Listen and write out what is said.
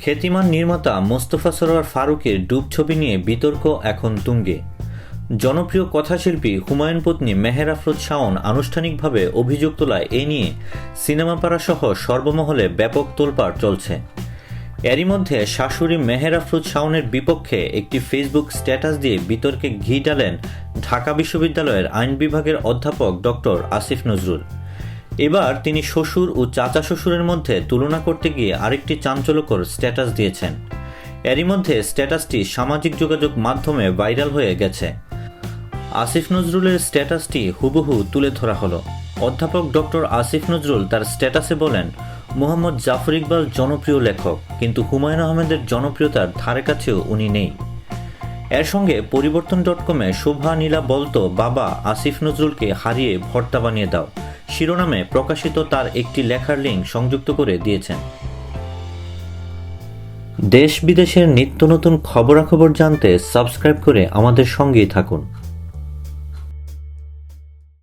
খ্যাতিমান নির্মাতা মোস্তফা সরোয়ার ফারুকের ডুব ছবি নিয়ে বিতর্ক এখন তুঙ্গে। জনপ্রিয় কথাশিল্পী হুমায়ুন পত্নী মেহের আফরোজ শাওন আনুষ্ঠানিকভাবে অভিযোগ তোলায় এ নিয়ে সিনেমাপাড়া সহ সর্বমহলে ব্যাপক তোলপাড় চলছে। এরই মধ্যে শাশুড়ি মেহের আফরোজ শাওনের বিপক্ষে একটি ফেসবুক স্ট্যাটাস দিয়ে বিতর্কে ঘি ঢালেন ঢাকা বিশ্ববিদ্যালয়ের আইন বিভাগের অধ্যাপক ডক্টর আসিফ নজরুল। এবার তিনি শ্বশুর ও চাচা শ্বশুরের মধ্যে তুলনা করতে গিয়ে আরেকটি চাঞ্চল্যকর স্ট্যাটাস দিয়েছেন। এরই মধ্যে স্ট্যাটাসটি সামাজিক যোগাযোগ মাধ্যমে ভাইরাল হয়ে গেছে। আসিফ নজরুলের স্ট্যাটাসটি হুবহু তুলে ধরা হলো। অধ্যাপক ডক্টর আসিফ নজরুল তার স্ট্যাটাসে বলেন, মোহাম্মদ জাফর ইকবাল জনপ্রিয় লেখক, কিন্তু হুমায়ুন আহমেদের জনপ্রিয়তার ধারে কাছেও উনি নেই। এর সঙ্গে পরিবর্তন.কমে শোভা নীলা বলতো, বাবা আসিফ নজরুলকে হারিয়ে ভর্তা বানিয়ে দাও শিরোনামে প্রকাশিত তার একটি লেখার লিঙ্ক সংযুক্ত করে দিয়েছেন। দেশ বিদেশের নিত্য নতুন খবরাখবর জানতে সাবস্ক্রাইব করে আমাদের সঙ্গেই থাকুন।